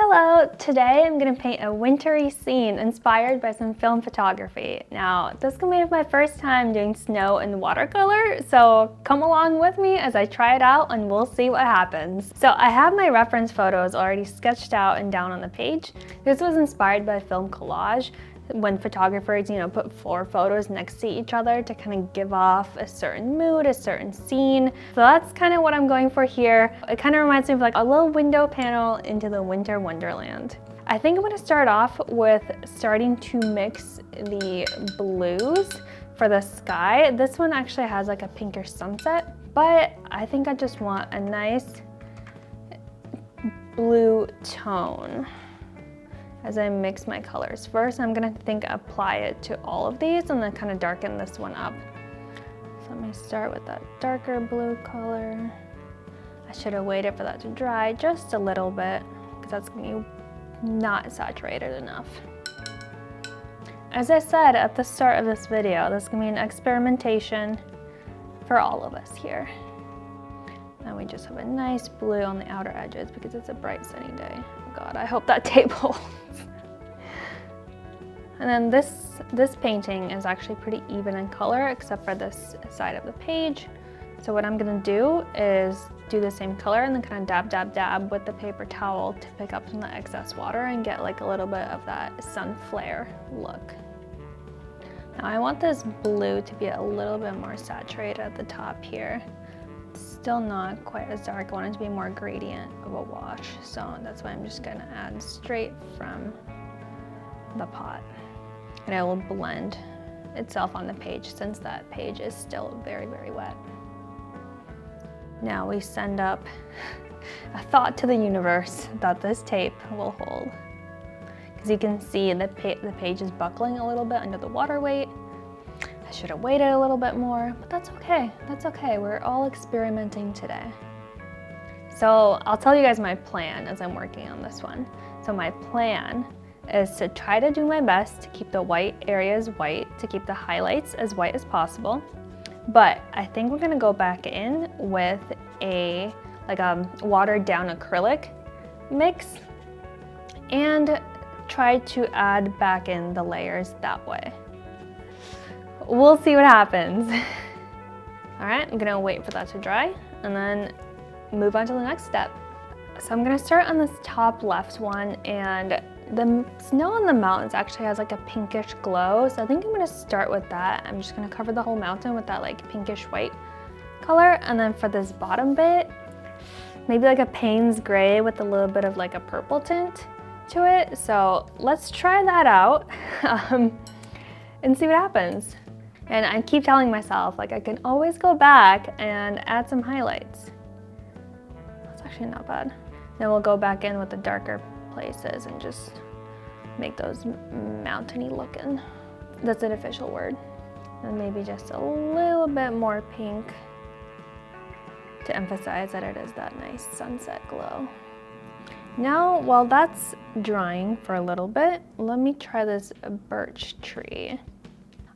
Hello! Today I'm going to paint a wintry scene inspired by some film photography. Now, this is going to be my first time doing snow in watercolor, so come along with me as I try it out and we'll see what happens. So I have my reference photos already sketched out and down on the page. This was inspired by film collage, when photographers, put 4 photos next to each other to kind of give off a certain mood, a certain scene. So that's kind of what I'm going for here. It kind of reminds me of like a little window panel into the winter wonderland. I think I'm going to start off with starting to mix the blues for the sky. This one actually has like a pinkish sunset, but I think I just want a nice blue tone. As I mix my colors. First, I'm gonna apply it to all of these and then kind of darken this one up. So I'm gonna start with that darker blue color. I should have waited for that to dry just a little bit because that's gonna be not saturated enough. As I said at the start of this video, this is gonna be an experimentation for all of us here. And we just have a nice blue on the outer edges because it's a bright sunny day. Oh God, I hope that tape holds. And then this painting is actually pretty even in color except for this side of the page. So what I'm gonna do is do the same color and then kind of dab, dab, dab with the paper towel to pick up some of the excess water and get like a little bit of that sun flare look. Now I want this blue to be a little bit more saturated at the top here. Still not quite as dark. I want it to be more gradient of a wash. So that's why I'm just gonna add straight from the pot. And it will blend itself on the page since that page is still very, very wet. Now we send up a thought to the universe that this tape will hold. Because you can see the page is buckling a little bit under the water weight. I should have waited a little bit more, but that's okay. That's okay. We're all experimenting today. So I'll tell you guys my plan as I'm working on this one. So my plan is to try to do my best to keep the white areas white, to keep the highlights as white as possible. But I think we're gonna go back in with a watered down acrylic mix and try to add back in the layers that way. We'll see what happens. All right, I'm gonna wait for that to dry and then move on to the next step. So I'm gonna start on this top left one, and the snow on the mountains actually has like a pinkish glow. So I think I'm gonna start with that. I'm just gonna cover the whole mountain with that like pinkish white color. And then for this bottom bit, maybe like a Payne's gray with a little bit of like a purple tint to it. So let's try that out and see what happens. And I keep telling myself, like, I can always go back and add some highlights. That's actually not bad. Then we'll go back in with the darker places and just make those mountainy looking. That's an official word. And maybe just a little bit more pink to emphasize that it is that nice sunset glow. Now, while that's drying for a little bit, let me try this birch tree.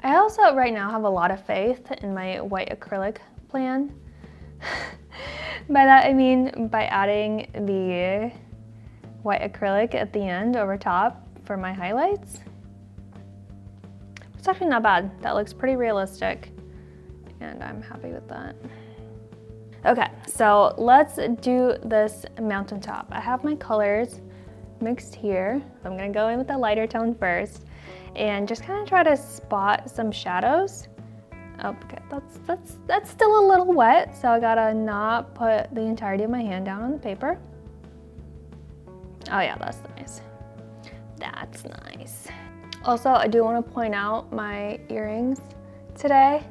I also right now have a lot of faith in my white acrylic plan. By that I mean by adding the white acrylic at the end over top for my highlights. It's actually not bad. That looks pretty realistic and I'm happy with that. Okay, so let's do this mountaintop. I have my colors mixed here. I'm gonna go in with the lighter tone first and just kind of try to spot some shadows. Okay, that's still a little wet, so I gotta not put the entirety of my hand down on the paper. Oh yeah, that's nice. That's nice. Also, I do want to point out my earrings today.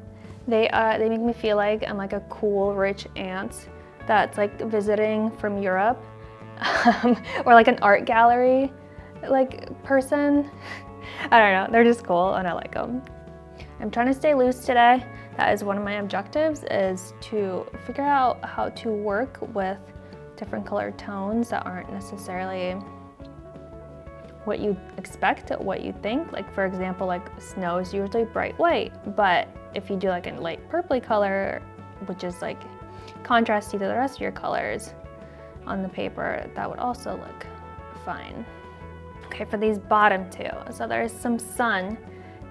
They make me feel like I'm like a cool, rich aunt that's like visiting from Europe, or like an art gallery like person. I don't know, they're just cool and I like them. I'm trying to stay loose today. That is one of my objectives, is to figure out how to work with different colored tones that aren't necessarily what you expect, what you think. Like for example, like snow is usually bright white, but if you do like a light purpley color, which is like contrasty to the rest of your colors on the paper, that would also look fine. Okay, for these bottom two, so there's some sun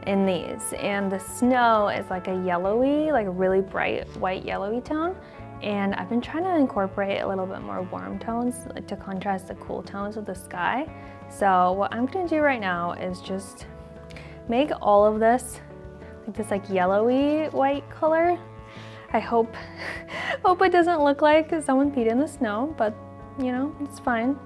in these, and the snow is like a yellowy, like a really bright white yellowy tone. And I've been trying to incorporate a little bit more warm tones, like to contrast the cool tones of the sky. So what I'm gonna do right now is just make all of this like this like yellowy white color. I hope it doesn't look like someone peed in the snow, but you know, it's fine.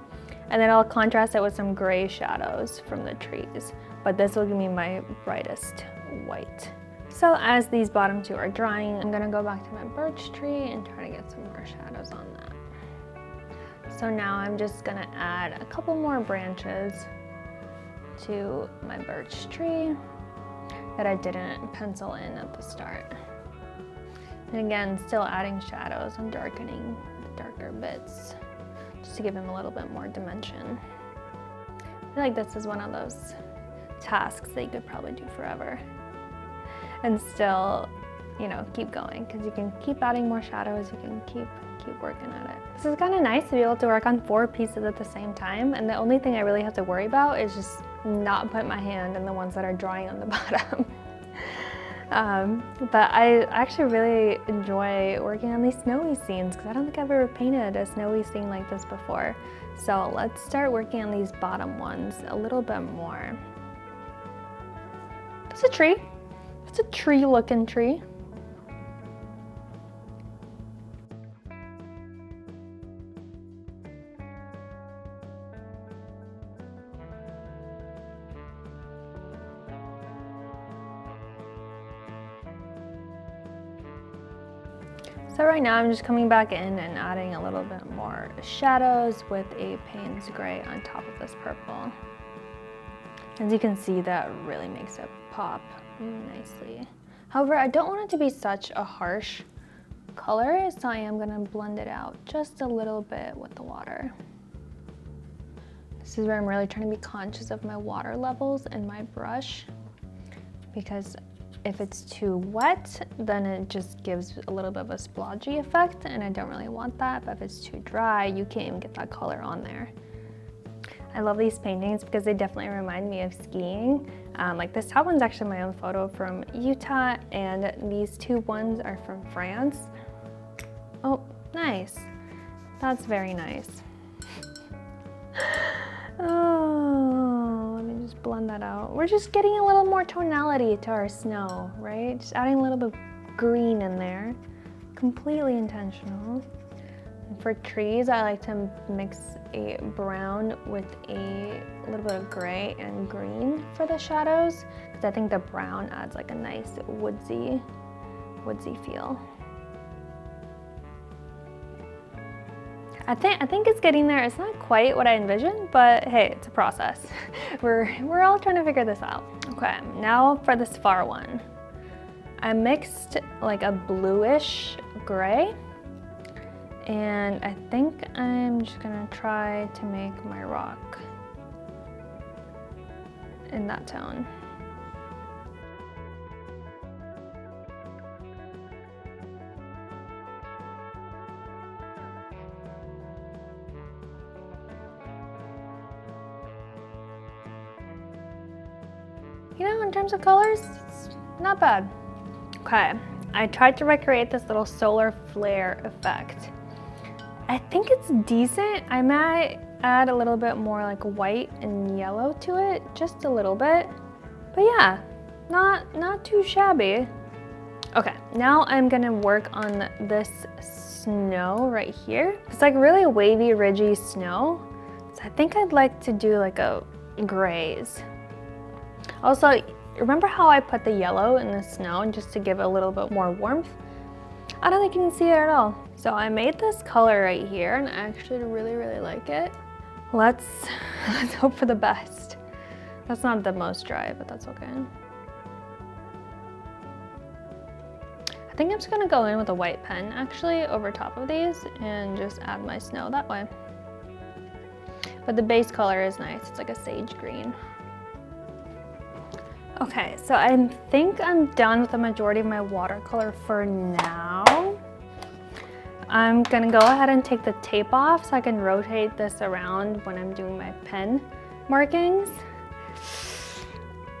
And then I'll contrast it with some gray shadows from the trees. But this will give me my brightest white. So as these bottom two are drying, I'm gonna go back to my birch tree and try to get some more shadows on that. So now I'm just gonna add a couple more branches to my birch tree that I didn't pencil in at the start. And again, still adding shadows and darkening the darker bits, just to give them a little bit more dimension. I feel like this is one of those tasks that you could probably do forever and still, you know, keep going, because you can keep adding more shadows, you can keep working at it. This is kind of nice to be able to work on 4 pieces at the same time, and the only thing I really have to worry about is just not put my hand in the ones that are drying on the bottom. But I actually really enjoy working on these snowy scenes, because I don't think I've ever painted a snowy scene like this before. So let's start working on these bottom ones a little bit more. It's a tree. It's a tree looking tree. So right now I'm just coming back in and adding a little bit more shadows with a Payne's Gray on top of this purple. As you can see, that really makes it pop nicely. However, I don't want it to be such a harsh color, so I am gonna blend it out just a little bit with the water. This is where I'm really trying to be conscious of my water levels in my brush, because if it's too wet, then it just gives a little bit of a splodgy effect, and I don't really want that. But if it's too dry, you can't even get that color on there. I love these paintings because they definitely remind me of skiing. Like this top one's actually my own photo from Utah, and these 2 ones are from France. Oh, nice. That's very nice. Oh, let me just blend that out. We're just getting a little more tonality to our snow, right? Just adding a little bit of green in there. Completely intentional. And for trees, I like to mix a brown with a little bit of gray and green for the shadows, because I think the brown adds like a nice woodsy feel. I think it's getting there. It's not quite what I envisioned, but hey, it's a process. We're all trying to figure this out. Okay, now for this far one. I mixed like a bluish gray, and I think I'm just gonna try to make my rock in that tone. You know, in terms of colors, it's not bad. Okay, I tried to recreate this little solar flare effect. I think it's decent. I might add a little bit more like white and yellow to it, just a little bit. But yeah, not too shabby. Okay, now I'm gonna work on this snow right here. It's like really wavy, ridgy snow. So I think I'd like to do like a grays. Also, remember how I put the yellow in the snow just to give it a little bit more warmth? I don't think you can see it at all. So I made this color right here, and I actually really like it. Let's hope for the best. That's not the most dry, but that's okay. I think I'm just gonna go in with a white pen actually over top of these and just add my snow that way. But the base color is nice. It's like a sage green. Okay, so I think I'm done with the majority of my watercolor for now. I'm gonna go ahead and take the tape off so I can rotate this around when I'm doing my pen markings.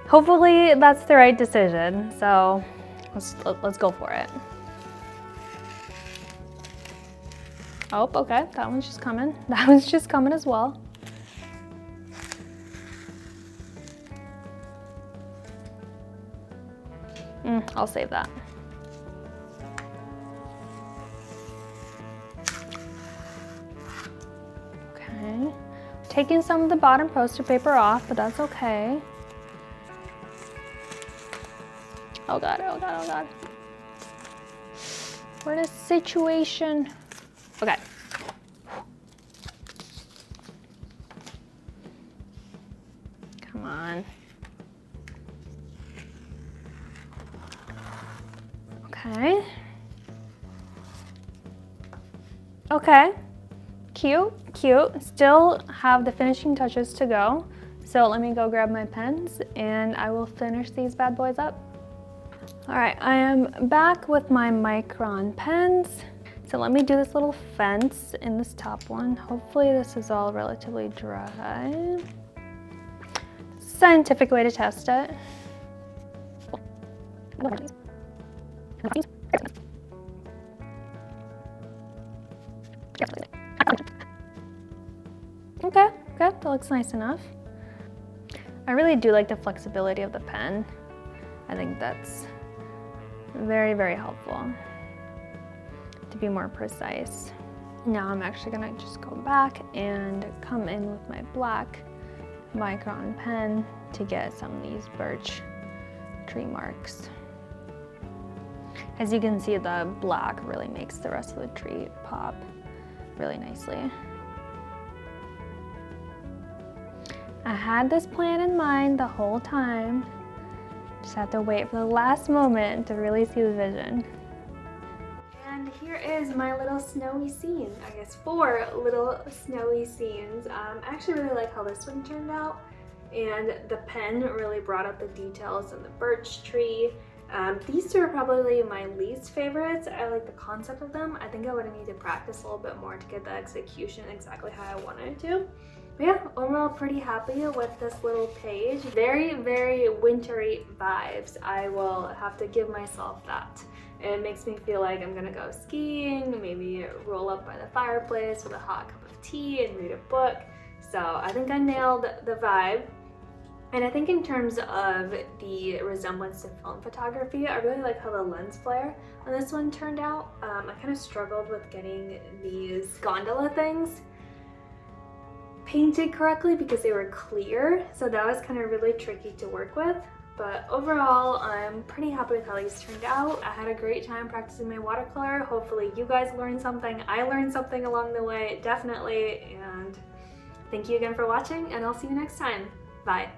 Hopefully that's the right decision, so let's go for it. Oh, okay, that one's just coming. That one's just coming as well. I'll save that. Okay, taking some of the bottom poster paper off, but that's okay. Oh God, oh God, oh God. We're in a situation. Okay. Come on. Okay. Okay. Cute, cute. Still have the finishing touches to go. So let me go grab my pens and I will finish these bad boys up. All right, I am back with my Micron pens. So let me do this little fence in this top one. Hopefully this is all relatively dry. Scientific way to test it. Okay, that looks nice enough. I really do like the flexibility of the pen. I think that's very, very helpful to be more precise. Now I'm actually gonna just go back and come in with my black Micron pen to get some of these birch tree marks. As you can see, the black really makes the rest of the tree pop really nicely. I had this plan in mind the whole time. Just had to wait for the last moment to really see the vision. And here is my little snowy scene. I guess 4 little snowy scenes. I actually really like how this one turned out. And the pen really brought out the details of the birch tree. These 2 are probably my least favorites. I like the concept of them. I think I would need to practice a little bit more to get the execution exactly how I wanted it to. But yeah, overall pretty happy with this little page. Very, very wintry vibes. I will have to give myself that. It makes me feel like I'm gonna go skiing, maybe roll up by the fireplace with a hot cup of tea and read a book. So I think I nailed the vibe. And I think in terms of the resemblance to film photography, I really like how the lens flare on this one turned out. I kind of struggled with getting these gondola things painted correctly because they were clear, so that was kind of really tricky to work with. But overall, I'm pretty happy with how these turned out. I had a great time practicing my watercolor. Hopefully you guys learned something. I learned something along the way, definitely. And thank you again for watching, and I'll see you next time. Bye.